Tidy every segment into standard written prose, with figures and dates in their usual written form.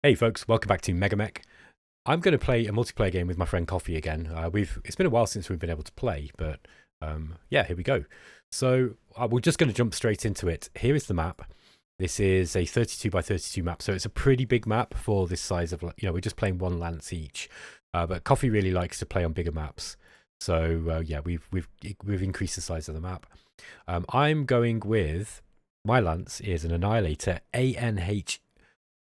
Hey folks, welcome back to MegaMek. I'm going to play a multiplayer game with my friend Coffee again. It's been a while since we've been able to play, but yeah, here we go. So we're just going to jump straight into it. Here is the map. This is a 32 by 32 map, so it's a pretty big map for this size of, we're just playing one lance each. But Coffee really likes to play on bigger maps, so yeah, we've increased the size of the map. I'm going with my lance is an Annihilator ANH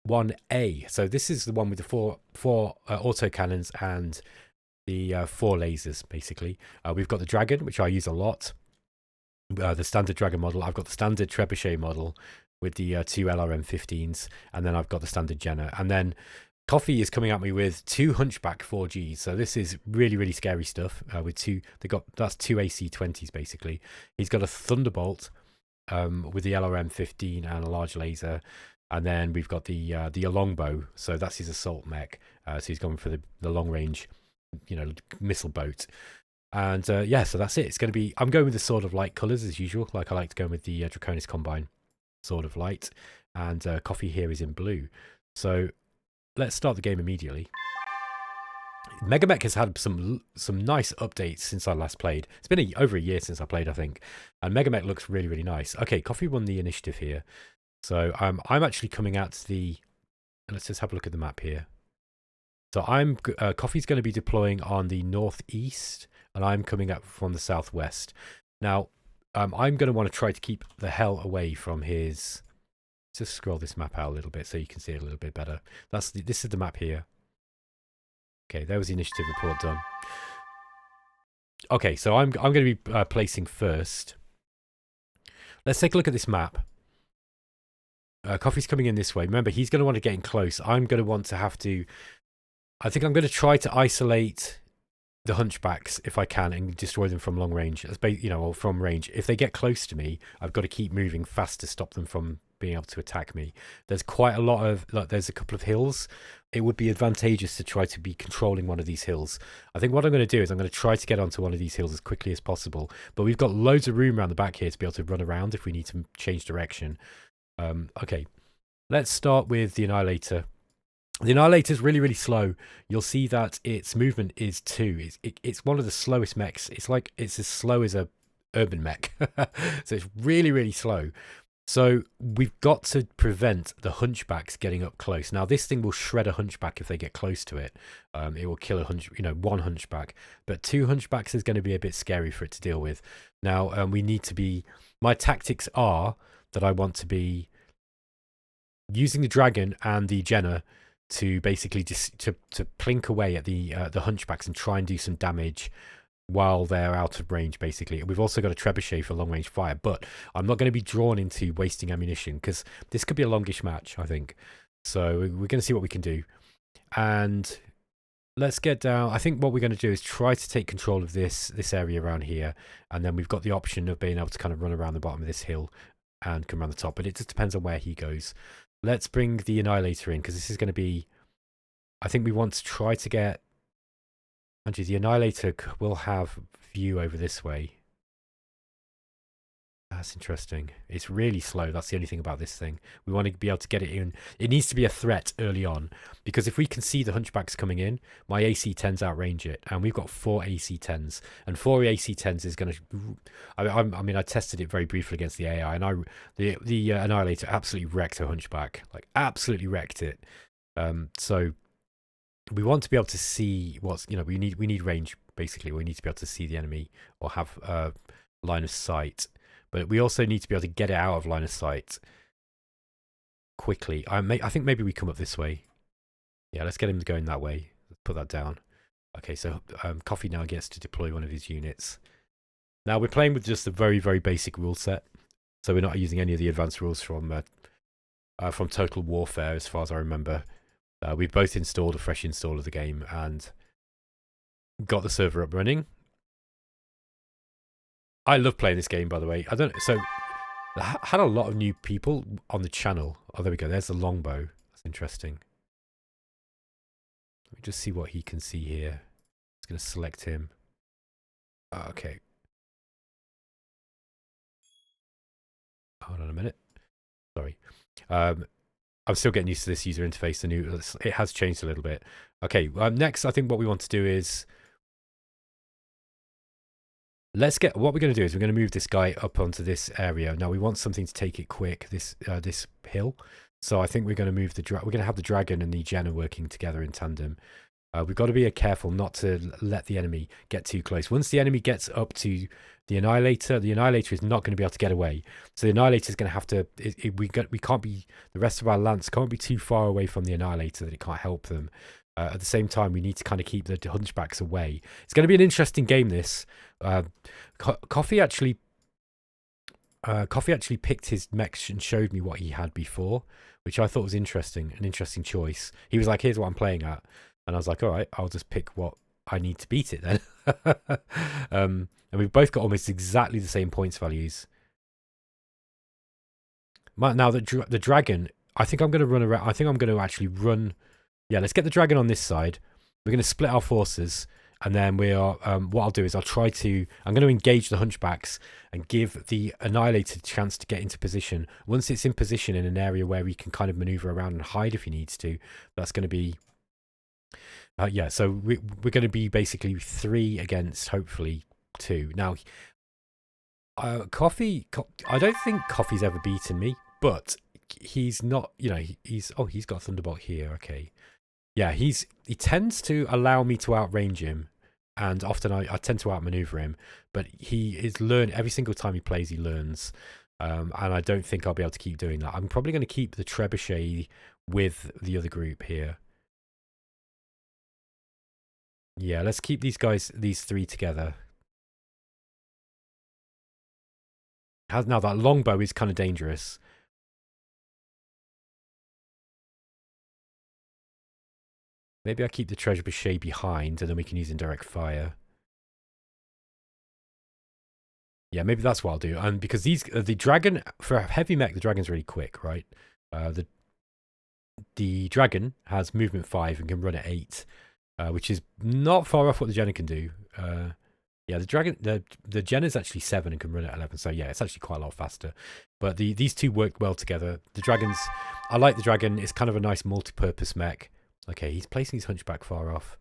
1A. So this is the one with the four auto cannons and the 4 lasers, basically. We've got the dragon, which I use a lot. The standard dragon model. I've got the standard trebuchet model with the 2 LRM-15s, and then I've got the standard Jenner. And then Coffee is coming at me with 2 Hunchback 4Gs. So this is really scary stuff. That's 2 AC-20s basically. He's got a Thunderbolt with the LRM-15 and a large laser. And then we've got the longbow, so that's his assault mech. So he's going for the long range, missile boat. And yeah, so that's it. It's going to be. I'm going with the Sword of Light colors as usual. Like I like to go with the Draconis Combine, Sword of Light, and Coffee here is in blue. So let's start the game immediately. MegaMek has had some nice updates since I last played. It's been over a year since I played, I think, and MegaMek looks really nice. Okay, Coffee won the initiative here. So I'm actually coming out to the. Let's just have a look at the map here. So Coffee's going to be deploying on the northeast, and I'm coming up from the southwest. Now, I'm going to want to try to keep the hell away from his. Let's just scroll this map out a little bit so you can see it a little bit better. This is the map here. Okay, there was the initiative report done. Okay, so I'm going to be placing first. Let's take a look at this map. Coffee's coming in this way. Remember, he's going to want to get in close. I'm going to want to have to. I think I'm going to try to isolate the hunchbacks if I can and destroy them from long range, or from range. If they get close to me, I've got to keep moving fast to stop them from being able to attack me. There's quite a lot of, there's a couple of hills. It would be advantageous to try to be controlling one of these hills. I think what I'm going to do is I'm going to try to get onto one of these hills as quickly as possible. But we've got loads of room around the back here to be able to run around if we need to change direction. Okay, let's start with the Annihilator. The Annihilator is really slow. You'll see that its movement is 2. It's one of the slowest mechs. It's as slow as a urban mech. So it's really slow. So we've got to prevent the hunchbacks getting up close. Now this thing will shred a hunchback if they get close to it. It will kill one hunchback, but 2 hunchbacks is going to be a bit scary for it to deal with. Now we need to be. My tactics are that I want to be using the dragon and the Jenner to basically just to plink away at the hunchbacks and try and do some damage while they're out of range, basically. We've also got a trebuchet for long range fire, but I'm not going to be drawn into wasting ammunition because this could be a longish match, I think. So we're going to see what we can do. And let's get down. I think what we're going to do is try to take control of this area around here, and then we've got the option of being able to kind of run around the bottom of this hill and come around the top, but it just depends on where he goes. Let's bring the Annihilator in because this is going to be. I think we want to try to get. Actually, the Annihilator will have view over this way. That's interesting. It's really slow. That's the only thing about this thing. We want to be able to get it in. It needs to be a threat early on because if we can see the hunchbacks coming in, my AC-10s outrange it, and we've got 4 AC-10s, and 4 AC-10s is going to. I mean, I tested it very briefly against the AI, and the Annihilator absolutely wrecked a hunchback, like absolutely wrecked it. So we want to be able to see what's. We need range basically. We need to be able to see the enemy or have line of sight. But we also need to be able to get it out of line of sight quickly. I think maybe we come up this way. Yeah, let's get him going that way. Let's put that down. Okay, so Coffee now gets to deploy one of his units. Now we're playing with just a very basic rule set. So we're not using any of the advanced rules from Total Warfare, as far as I remember. We've both installed a fresh install of the game and got the server up running. I love playing this game, by the way. So I had a lot of new people on the channel. Oh, there we go. There's the longbow. That's interesting. Let me just see what he can see here. It's going to select him. Okay. Hold on a minute. Sorry. I'm still getting used to this user interface. It has changed a little bit. Okay, next I think what we want to do is what we're going to do is we're going to move this guy up onto this area. Now we want something to take it quick, this hill. So I think we're going to move we're going to have the dragon and the Jenna working together in tandem. We've got to be careful not to let the enemy get too close. Once the enemy gets up to the Annihilator is not going to be able to get away. So the Annihilator is going to have to. We can't be. The rest of our lance can't be too far away from the Annihilator that it can't help them. At the same time, we need to kind of keep the Hunchbacks away. It's going to be an interesting game. This Coffee actually picked his mechs and showed me what he had before, which I thought was interesting. An interesting choice. He was like, "Here's what I'm playing at." And I was like, all right, I'll just pick what I need to beat it then. And we've both got almost exactly the same points values. Now, the dragon, I think I'm going to run around. I think I'm going to actually run. Yeah, let's get the dragon on this side. We're going to split our forces. And then we are. What I'll do is I'm going to engage the Hunchbacks and give the Annihilator a chance to get into position. Once it's in position in an area where we can kind of maneuver around and hide if he needs to, that's going to be... yeah, so we're going to be basically 3 against hopefully 2. Now, Coffee, I don't think Coffee's ever beaten me, but he's not, he's got Thunderbolt here, okay. Yeah, he tends to allow me to outrange him, and often I tend to outmaneuver him, but he is every single time he plays, he learns, and I don't think I'll be able to keep doing that. I'm probably going to keep the Trebuchet with the other group here. Yeah, let's keep these 3 together. Now that longbow is kind of dangerous. Maybe I keep the Trebuchet behind and then we can use indirect fire. Yeah, maybe that's what I'll do. And because the dragon, for a heavy mech, the dragon's really quick, right? The dragon has movement 5 and can run at 8. Which is not far off what the Jenna can do. Yeah, the Jenna is actually 7 and can run at 11. So yeah, it's actually quite a lot faster. But these two work well together. The dragons, I like the dragon. It's kind of a nice multi-purpose mech. Okay, he's placing his Hunchback far off.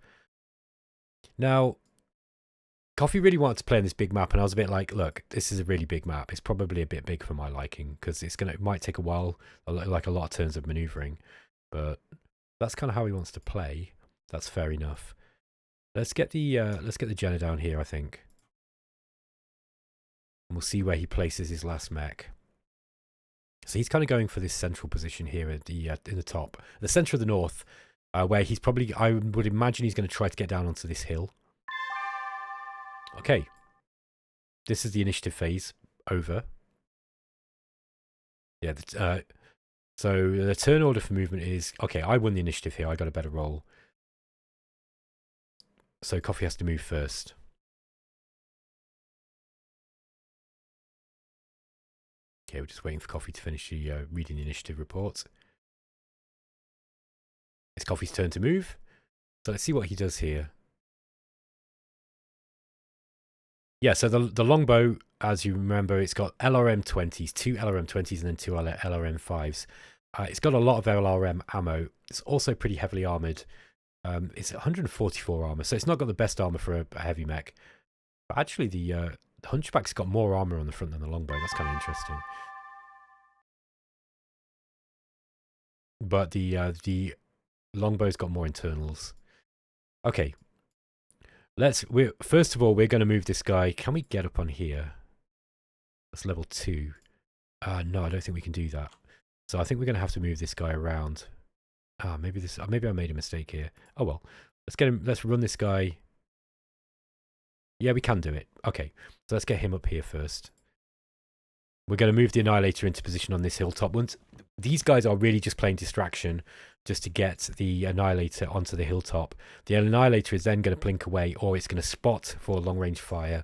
Now, Coffee really wanted to play on this big map, and I was a bit like, look, this is a really big map. It's probably a bit big for my liking because it might take a while, like a lot of turns of maneuvering. But that's kind of how he wants to play. That's fair enough. Let's get the Jenna down here, I think. And we'll see where he places his last mech. So he's kind of going for this central position here at in the top. The center of the north, where he's probably, I would imagine he's going to try to get down onto this hill. Okay. This is the initiative phase over. Yeah, so the turn order for movement is, okay, I won the initiative here. I got a better roll. So Coffee has to move first. Okay, we're just waiting for Coffee to finish reading the initiative report. It's Coffee's turn to move. So let's see what he does here. Yeah, so the longbow, as you remember, it's got LRM 20s, 2 LRM 20s and then 2 LRM 5s. It's got a lot of LRM ammo. It's also pretty heavily armored. It's 144 armor, so it's not got the best armor for a heavy mech. But actually, the Hunchback's got more armor on the front than the longbow. That's kind of interesting. But the longbow's got more internals. Okay. First of all, we're going to move this guy. Can we get up on here? That's level 2. No, I don't think we can do that. So I think we're going to have to move this guy around. Maybe I made a mistake here. Oh well. Let's run this guy. Yeah, we can do it. Okay. So let's get him up here first. We're going to move the Annihilator into position on this hilltop. These guys are really just playing distraction just to get the Annihilator onto the hilltop. The Annihilator is then going to blink away, or it's going to spot for long-range fire.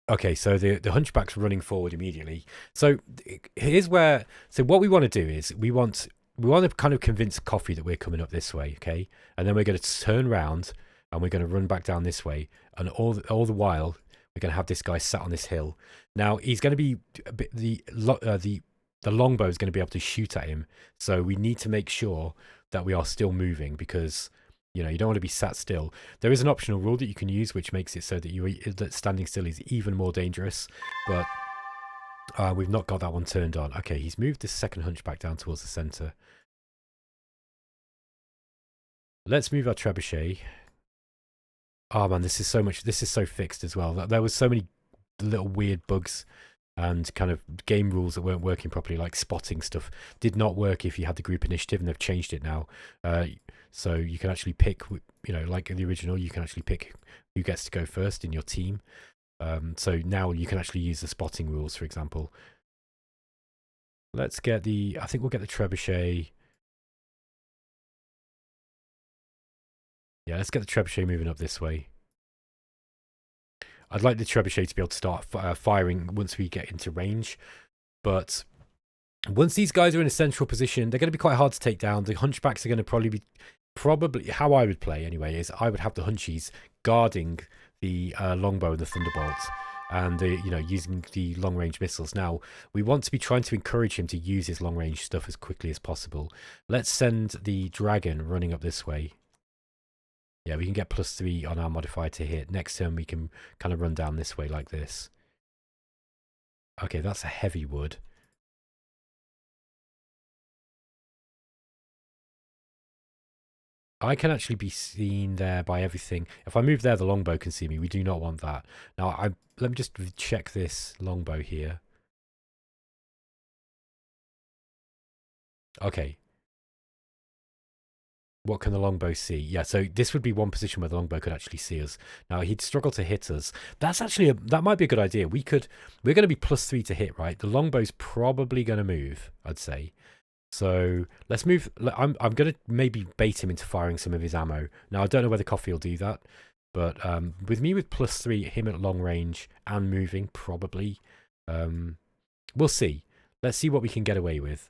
Okay, so the Hunchback's running forward immediately. So here's where... So what we want to do is we want to kind of convince Coffee that we're coming up this way, okay? And then we're going to turn around and we're going to run back down this way. And all the while, We're going to have this guy sat on this hill. Now he's going to be a bit, the longbow is going to be able to shoot at him. So we need to make sure that we are still moving, because you don't want to be sat still. There is an optional rule that you can use which makes it so that that standing still is even more dangerous, but we've not got that one turned on. Okay, he's moved this second hunchback down towards the center. Let's move our trebuchet. Oh man, this is so fixed as well. There was so many little weird bugs and kind of game rules that weren't working properly, like spotting stuff did not work if you had the group initiative, and they've changed it now. So you can actually pick, like in the original, you can actually pick who gets to go first in your team. So now you can actually use the spotting rules, for example. Let's get I think we'll get the trebuchet. Yeah, let's get the trebuchet moving up this way. I'd like the trebuchet to be able to start firing once we get into range. But once these guys are in a central position, they're going to be quite hard to take down. The hunchbacks are going to probably how I would play anyway, is I would have the hunchies guarding the longbow and the thunderbolt, and using the long range missiles. Now we want to be trying to encourage him to use his long range stuff as quickly as possible. Let's send the dragon running up this way. Yeah, we can get +3 on our modifier to hit. Next turn we can kind of run down this way like this. Okay, that's a heavy wood. I can actually be seen there by everything. If I move there, the longbow can see me. We do not want that. Now, let me just check this longbow here. Okay. What can the longbow see? Yeah, so this would be one position where the longbow could actually see us. Now, he'd struggle to hit us. That's actually that might be a good idea. We're going to be +3 to hit, right? The longbow's probably going to move, I'd say. So let's move. I'm going to maybe bait him into firing some of his ammo. Now, I don't know whether Coffee will do that, but with me with +3, him at long range and moving, probably. We'll see. Let's see what we can get away with.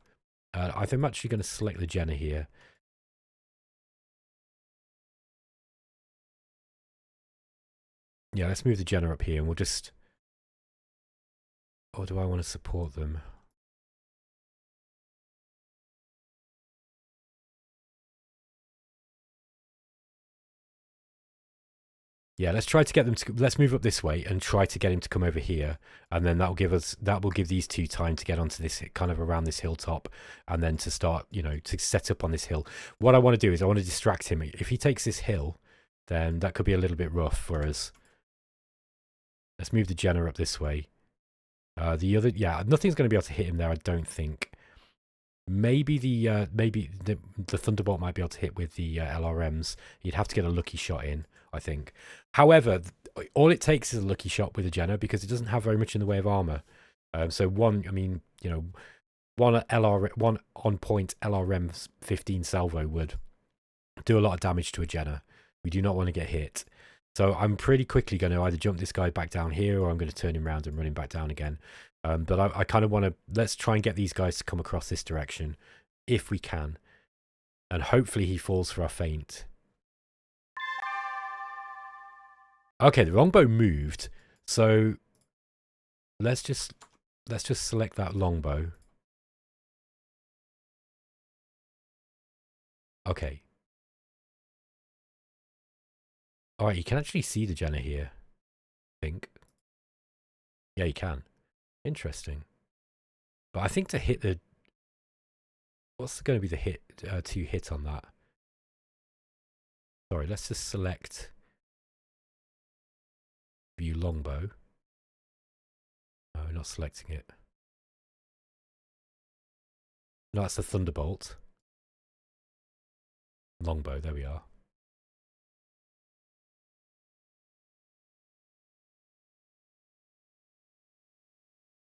I think I'm actually going to select the Jenner here. Yeah, let's move the Jenner up here, and we'll just... Or do I want to support them? Yeah, let's try to get them to... Let's move up this way and try to get him to come over here, and then that will give these two time to get onto this, kind of around this hilltop, and then to start, to set up on this hill. What I want to do is I want to distract him. If he takes this hill, then that could be a little bit rough for us. Let's move the Jenner up this way. The other, yeah, nothing's going to be able to hit him there, I don't think. Maybe the Thunderbolt might be able to hit with the LRMs. You'd have to get a lucky shot in, I think. However, all it takes is a lucky shot with a Jenner, because it doesn't have very much in the way of armor. So one on point LRM 15 salvo would do a lot of damage to a Jenner. We do not want to get hit. So I'm pretty quickly going to either jump this guy back down here, or I'm going to turn him around and run him back down again. But I kind of want to... Let's try and get these guys to come across this direction, if we can. And hopefully he falls for our feint. Okay, the longbow moved. So let's just select that longbow. Okay. Alright, you can actually see the Jenner here, I think. Yeah, you can. Interesting. But I think to hit the... What's going to be the hit to hit on that? Sorry, let's just select view longbow. No, we're not selecting it. No, that's the Thunderbolt. Longbow, there we are.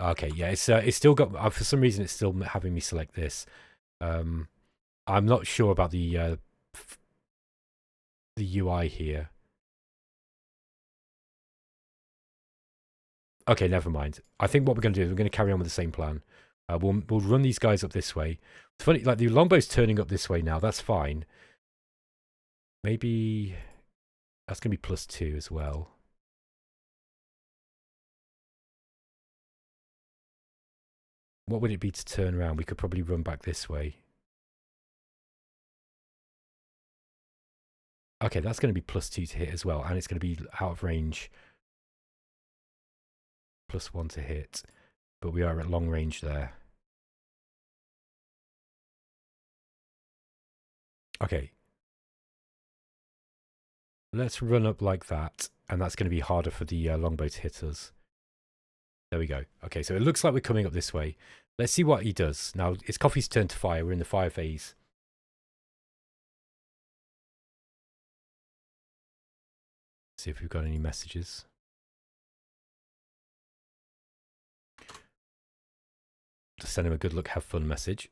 Okay, yeah, it's still got... for some reason, it's still having me select this. I'm not sure about the UI here. Okay, never mind. I think what we're going to do is we're going to carry on with the same plan. We'll run these guys up this way. It's funny, like the longbow's turning up this way now. That's fine. Maybe that's going to be +2 as well. What would it be to turn around? We could probably run back this way. Okay, that's going to be +2 to hit as well, and it's going to be out of range. +1 to hit, but we are at long range there. Okay. Let's run up like that, and that's going to be harder for the longbow to hit us. There we go. Okay, so it looks like we're coming up this way. Let's see what he does. Now, it's Coffee's turn to fire. We're in the fire phase. See if we've got any messages. Just send him a good luck, have fun message.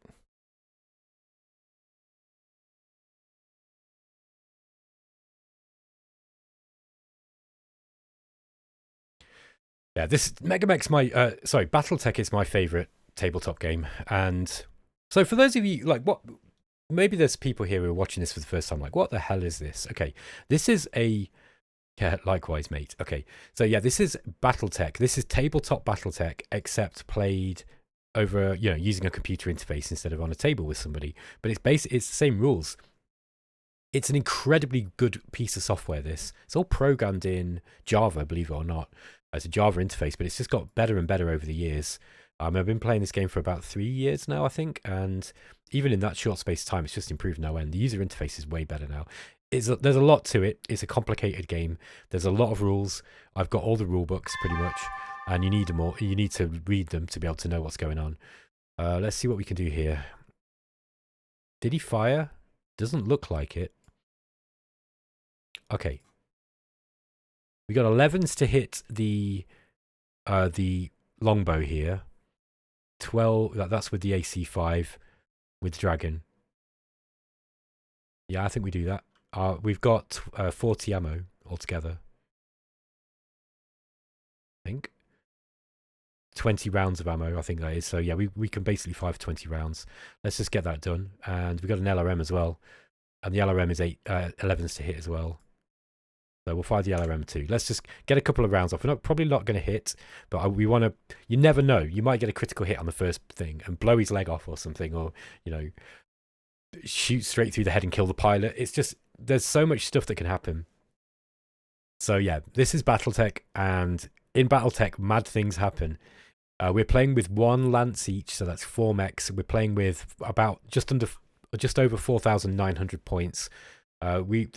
Yeah, this MegaMek's my Battletech is my favorite tabletop game, and so for those of you like maybe there's people here who are watching this for the first time, like, what the hell is this? Okay, this is a likewise, mate. Okay, so yeah, this is Battletech. This is tabletop Battletech, except played over using a computer interface instead of on a table with somebody. But it's the same rules. It's an incredibly good piece of software. It's all programmed in Java, believe it or not. It's a Java interface, but it's just got better and better over the years. I've been playing this game for about 3 years now, I think, and even in that short space of time, it's just improved no end. The user interface is way better now. There's a lot to it. It's a complicated game. There's a lot of rules. I've got all the rule books pretty much, and you need them all. You need to read them to be able to know what's going on. Let's see what we can do here. Did he fire? Doesn't look like it. Okay. We got 11s to hit the longbow here. 12. That's with the AC5 with dragon. Yeah, I think we do that. We've got 40 ammo altogether. I think 20 rounds of ammo. I think that is. So yeah, we can basically fire for 20 rounds. Let's just get that done. And we've got an LRM as well, and the LRM is 11s to hit as well. So we'll fire the LRM too. Let's just get a couple of rounds off. We're probably not going to hit, but we want to. You never know. You might get a critical hit on the first thing and blow his leg off or something, or shoot straight through the head and kill the pilot. It's just there's so much stuff that can happen. So yeah, this is BattleTech, and in BattleTech, mad things happen. We're playing with 1 lance each, so that's 4 mechs. We're playing with about just over 4,900 points. We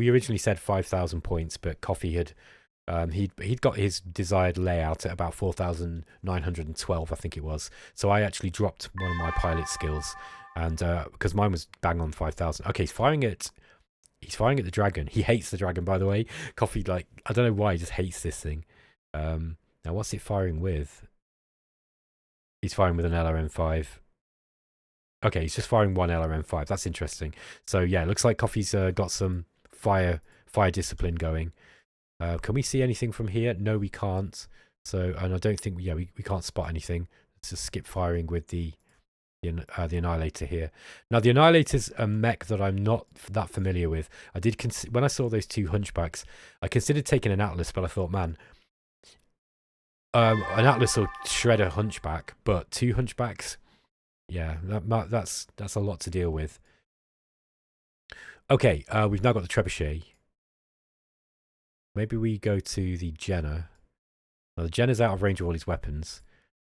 originally said 5,000 points, but Coffee had he'd got his desired layout at about 4,912, I think it was. So I actually dropped one of my pilot skills, and because mine was bang on 5,000. Okay, he's firing at the dragon. He hates the dragon, by the way. Coffee, I don't know why, he just hates this thing. Now what's it firing with? He's firing with an LRM5. Okay, he's just firing 1 LRM5. That's interesting. So yeah, it looks like Coffee's got some fire discipline going. Can we see anything from here? No, we can't. So, and I don't think we can't spot anything. Let's just skip firing with the Annihilator here. Now the Annihilator's a mech that I'm not that familiar with. I did when I saw those 2 hunchbacks, I considered taking an Atlas, but I thought, man, an Atlas will shred a hunchback, but 2 hunchbacks. Yeah, that's a lot to deal with. Okay, we've now got the Trebuchet. Maybe we go to the Jenner. Now, the Jenner's out of range of all his weapons,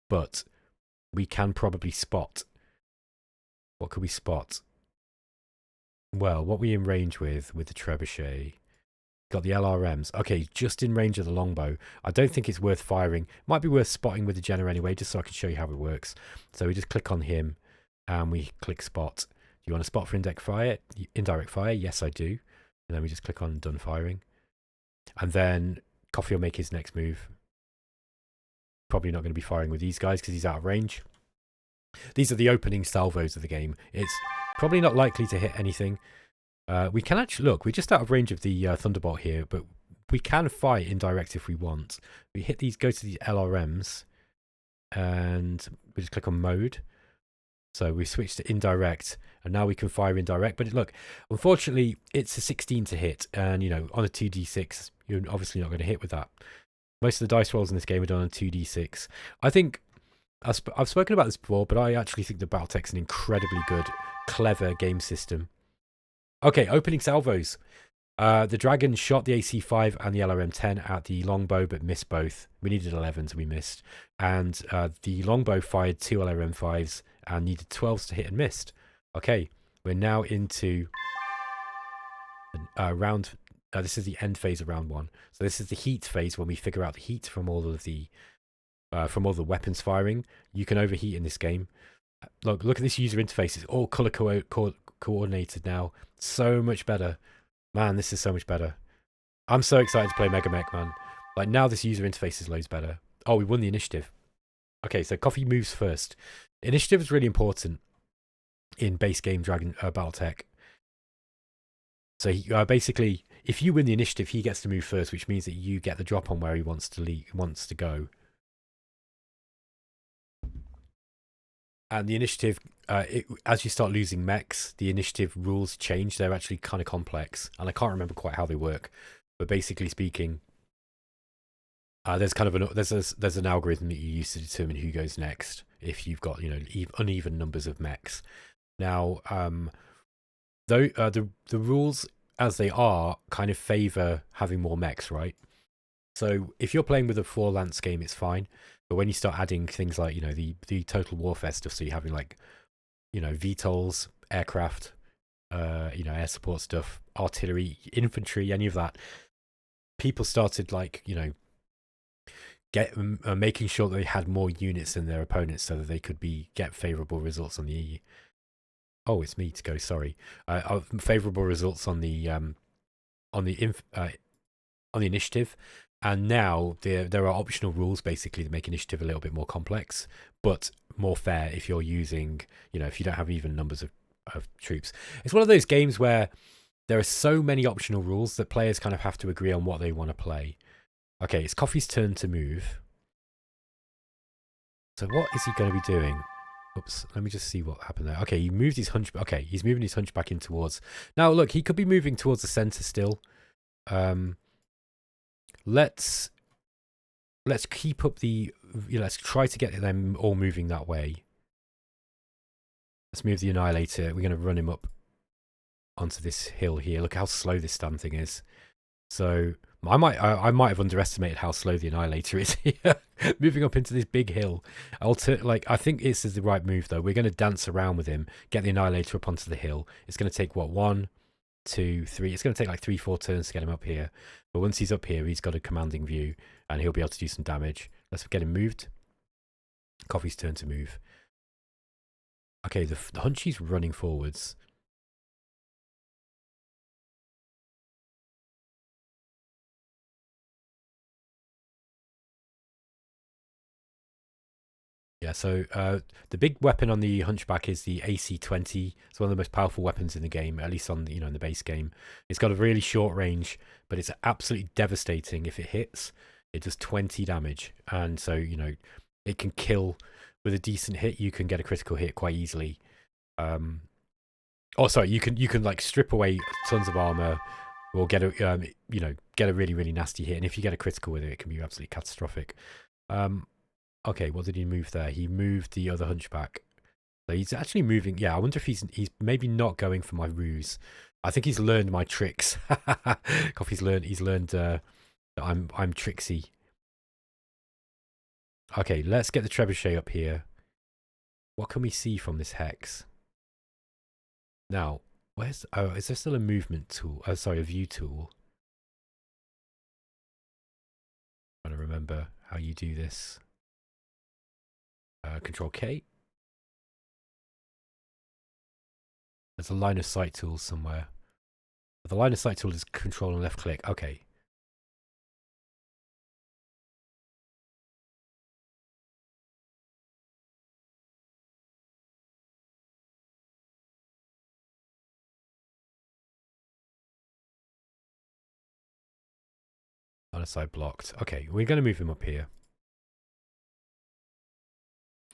but we can probably spot. What could we spot? Well, what we in range with the Trebuchet? Got the LRMs. Okay, just in range of the longbow. I don't think it's worth firing. Might be worth spotting with the Jenner anyway, just so I can show you how it works. So we just click on him, and we click spot. Do you want to spot for indirect fire? Yes, I do. And then we just click on done firing. And then Coffee will make his next move. Probably not going to be firing with these guys because he's out of range. These are the opening salvos of the game. It's probably not likely to hit anything. We can actually look. We're just out of range of the Thunderbolt here, but we can fight indirect if we want. We hit these, go to the LRMs, and we just click on mode. So we switch to indirect, and now we can fire indirect. But look, unfortunately, it's a 16 to hit, and on a 2d6, you're obviously not going to hit with that. Most of the dice rolls in this game are done on 2d6. I think I've spoken about this before, but I actually think the Battletech's an incredibly good, clever game system. Okay, opening salvos. The Dragon shot the AC5 and the LRM-10 at the longbow, but missed both. We needed 11s, we missed. And the longbow fired 2 LRM-5s and needed 12s to hit and missed. Okay, we're now into round... this is the end phase of round 1. So this is the heat phase, when we figure out the heat from all of the weapons firing. You can overheat in this game. Look at this user interface. It's all color coordinated now. So much better. Man, this is so much better. I'm so excited to play MegaMek, man. Like, now this user interface is loads better. Oh, we won the initiative. Okay, so Coffee moves first. Initiative is really important in base game Battletech. So basically, if you win the initiative, he gets to move first, which means that you get the drop on where he wants to go. And the initiative, as you start losing mechs, the initiative rules change. They're actually kind of complex, and I can't remember quite how they work. But basically speaking, there's kind of there's an algorithm that you use to determine who goes next if you've got uneven numbers of mechs. Now, though the rules as they are kind of favor having more mechs, right? So if you're playing with a 4-lance game, it's fine. But when you start adding things like, the total warfare stuff, so you're having like, VTOLs, aircraft, air support stuff, artillery, infantry, any of that, people started like, making sure that they had more units than their opponents so that they could get favorable results on the... Oh, it's me to go, sorry. Favorable results on the initiative. And now there are optional rules basically that make initiative a little bit more complex, but more fair if you're using, if you don't have even numbers of troops. It's one of those games where there are so many optional rules that players kind of have to agree on what they want to play. Okay, it's Coffee's turn to move. So what is he going to be doing? Oops, let me just see what happened there. Okay, he moved his hunchback. Okay, he's moving his hunchback in towards... Now, look, he could be moving towards the center still. Let's keep up the... let's try to get them all moving that way. Let's move the Annihilator. We're going to run him up onto this hill here. Look how slow this damn thing is. So I might have underestimated how slow the Annihilator is here. Moving up into this big hill. I think this is the right move though. We're going to dance around with him, get the Annihilator up onto the hill. It's going to take what, 1, 2, 3. It's going to take like 3-4 turns to get him up here. But once he's up here, he's got a commanding view and he'll be able to do some damage. Let's get him moved. Coffee's turn to move. Okay, the Hunchy's running forwards. Yeah, so the big weapon on the Hunchback is the AC-20. It's one of the most powerful weapons in the game, at least on in the base game. It's got a really short range, but it's absolutely devastating if it hits. It does 20 damage, and so it can kill with a decent hit. You can get a critical hit quite easily. Oh, sorry, you can like strip away tons of armor, or get a get a really nasty hit, and if you get a critical with it, it can be absolutely catastrophic. Okay, what did he move there? He moved the other Hunchback. So he's actually moving. Yeah, I wonder if he's maybe not going for my ruse. I think he's learned my tricks. Coffee's learned. He's learned that I'm tricksy. Okay, let's get the trebuchet up here. What can we see from this hex? Now, is there still a movement tool? Oh, sorry, a view tool. I'm trying to remember how you do this. Control K. There's a line of sight tool somewhere. The line of sight tool is control and left click. Okay. Line of sight blocked. Okay, we're going to move him up here.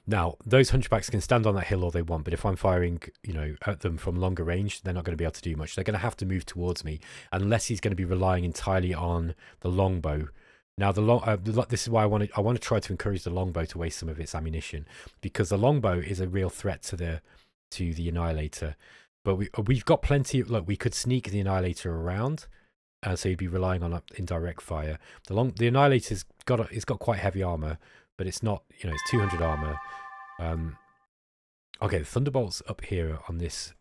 Now, those Hunchbacks can stand on that hill all they want, but if I'm firing, at them from longer range, they're not going to be able to do much. They're going to have to move towards me, unless he's going to be relying entirely on the longbow Now this is why I want to try to encourage the longbow to waste some of its ammunition, because the longbow is a real threat to the Annihilator. But we've got plenty of, look, we could sneak the Annihilator around, so you'd be relying on indirect fire. The Annihilator's it's got quite heavy armor, but it's not, you know, it's 200 armor. Okay, the Thunderbolt's up here on this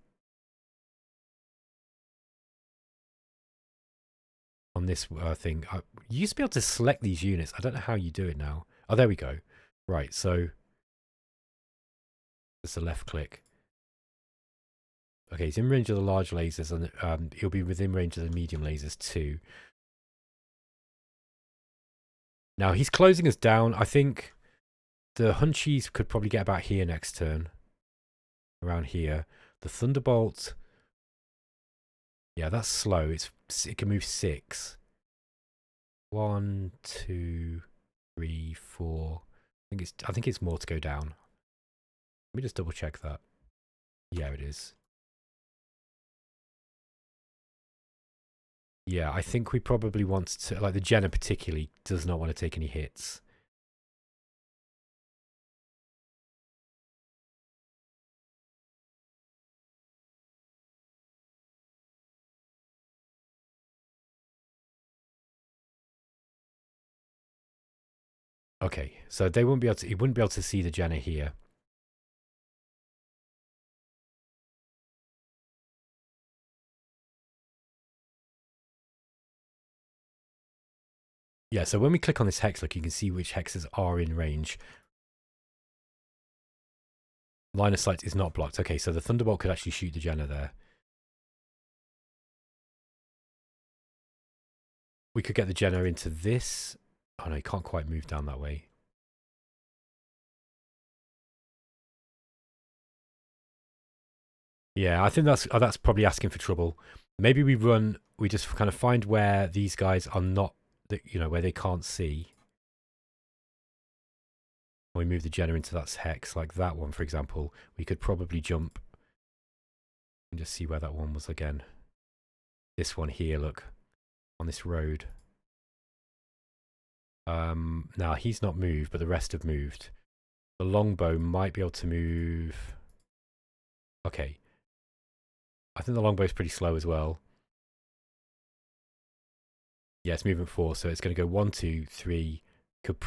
thing. You used to be able to select these units. I don't know how you do it now. Oh, there we go. Right, so it's a left click. Okay, he's in range of the large lasers, and he'll be within range of the medium lasers too. Now he's closing us down. I think the Hunchies could probably get about here next turn. Around here. The Thunderbolt, yeah, that's slow. It can move 6. 1, 2, 3, 4. I think it's more to go down. Let me just double check that. Yeah, it is. Yeah, I think we probably want to, like, the Jenna particularly does not want to take any hits. Okay, so he wouldn't be able to see the Jenna here. Yeah, so when we click on this hex, look, you can see which hexes are in range. Line of sight is not blocked. Okay, so the Thunderbolt could actually shoot the Jenna there. We could get the Jenna into this. Oh no, he can't quite move down that way. Yeah, I think that's probably asking for trouble. Maybe we just kind of find where these guys are not, you know, where they can't see. We move the Jenna into that hex, like that one, for example. We could probably jump and just see where that one was again. This one here, look, on this road. Now he's not moved, but the rest have moved. The longbow might be able to move. Okay. I think the longbow is pretty slow as well. Yeah, it's moving 4, so it's going to go 1, 2, 3. Could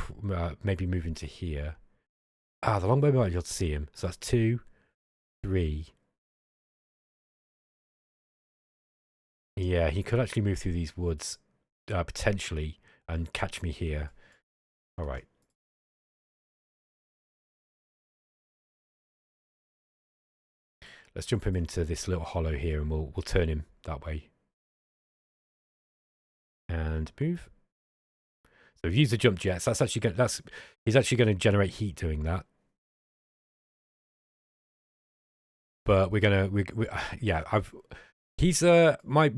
maybe move into here. Ah, the longbow might be able to see him. So that's 2, 3. Yeah, he could actually move through these woods, potentially, and catch me here. All right. Let's jump him into this little hollow here, and we'll turn him that way. And move. So we've used the jump jets. He's actually going to generate heat doing that. But he's my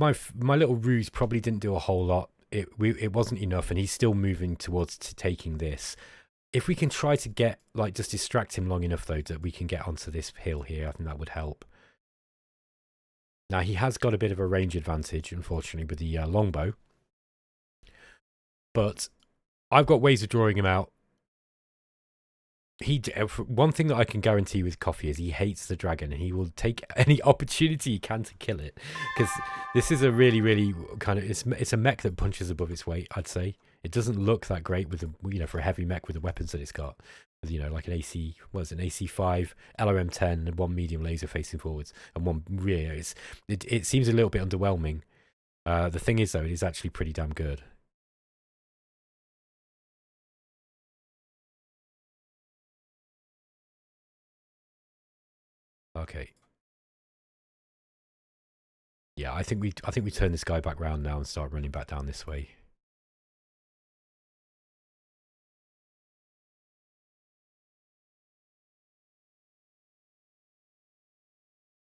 little ruse probably didn't do a whole lot. It wasn't enough, and he's still moving towards taking this. If we can try to get, like, just distract him long enough though that we can get onto this hill here, I think that would help. Now he has got a bit of a range advantage, unfortunately, with the longbow. But I've got ways of drawing him out. One thing that I can guarantee with Coffee is he hates the dragon, and he will take any opportunity he can to kill it. Because this is a really, really kind of it's a mech that punches above its weight. I'd say it doesn't look that great with for a heavy mech with the weapons that it's got. Like an AC, an AC5, LRM10, and 1 medium laser facing forwards and 1 rear. It seems a little bit underwhelming. The thing is though, it is actually pretty damn good. Okay. Yeah, I think we turn this guy back round now and start running back down this way.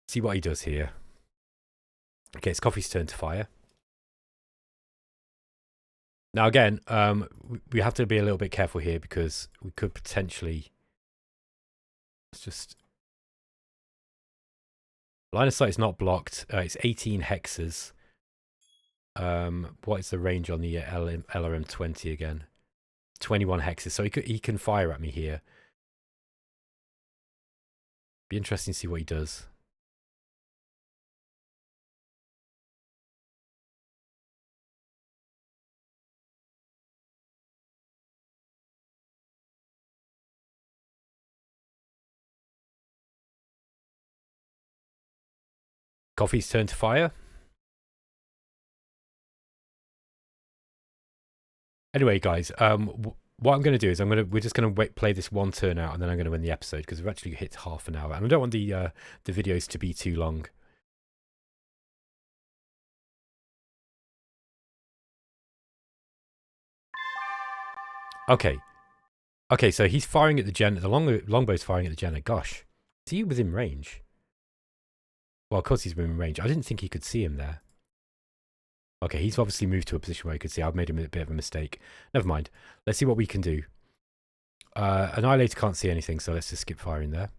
See what he does here. Okay, it's Coffee's turn to fire. Now again, we have to be a little bit careful here because we could potentially. Let's just. Line of sight is not blocked. It's 18 hexes. What is the range on the LRM-20 again? 21 hexes. So he can fire at me here. Be interesting to see what he does. Coffee's turn to fire. Anyway, guys, what I'm going to do is we're just going to play this one turn out, and then I'm going to end the episode because we've actually hit half an hour, and I don't want the videos to be too long. Okay, so he's firing at the Jenner. The longbow's firing at the Jenner. Gosh, is he within range? Well, of course he's within range. I didn't think he could see him there. Okay, he's obviously moved to a position where he could see. I've made him a bit of a mistake. Never mind. Let's see what we can do. Annihilator can't see anything, so let's just skip firing there.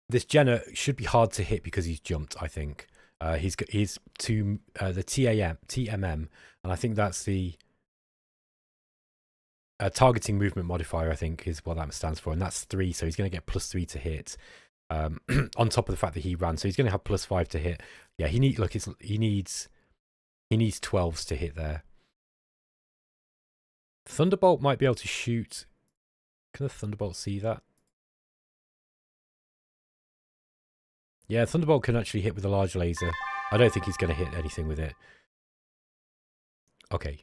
This Jenner should be hard to hit because he's jumped, I think. He's to the TMM, and I think that's the targeting movement modifier, I think, is what that stands for, and that's 3, so he's going to get +3 to hit. On top of the fact that he ran, so he's going to have +5 to hit. Yeah, he needs 12s to hit there. Thunderbolt might be able to shoot. Can the Thunderbolt see that? Yeah, Thunderbolt can actually hit with a large laser. I don't think he's going to hit anything with it. Okay.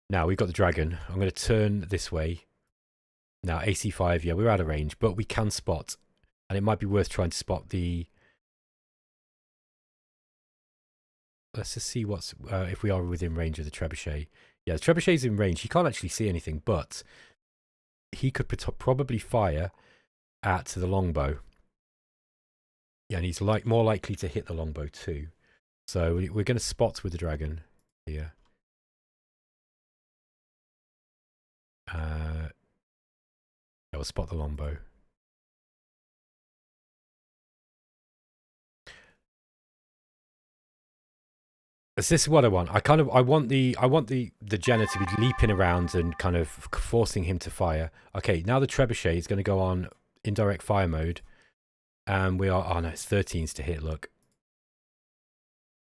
Now we've got the dragon. I'm going to turn this way. Now AC5, yeah, we're out of range, but we can spot. And it might be worth trying to spot the... Let's just see what's if we are within range of the trebuchet. Yeah, the trebuchet's in range. He can't actually see anything, but he could probably fire at the longbow. Yeah, and he's more likely to hit the longbow too. So we're going to spot with the dragon here. We'll spot the longbow. This is what I want. I want the Jenner to be leaping around and kind of forcing him to fire. Okay, now the trebuchet is going to go on indirect fire mode. And we are... Oh, no, it's 13s to hit, look.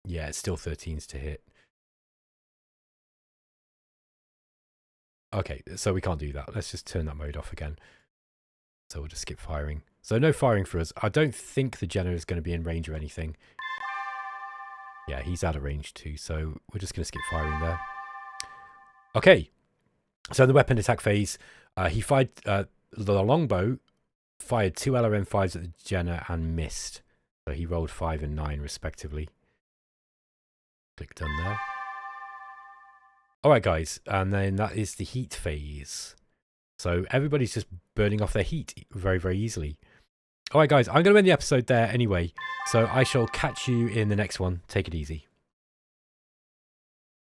Yeah, it's still 13s to hit. Okay, so we can't do that. Let's just turn that mode off again. So we'll just skip firing. So no firing for us. I don't think the Jenner is going to be in range or anything. Yeah, he's out of range too, so we're just going to skip firing there. Okay, so in the weapon attack phase, he fired... the longbow fired 2 LRM-5s at the Jenner and missed. So he rolled 5 and 9 respectively. Click done there. Alright guys, and then that is the heat phase. So everybody's just burning off their heat very, very easily. Alright guys, I'm going to end the episode there anyway. So I shall catch you in the next one. Take it easy.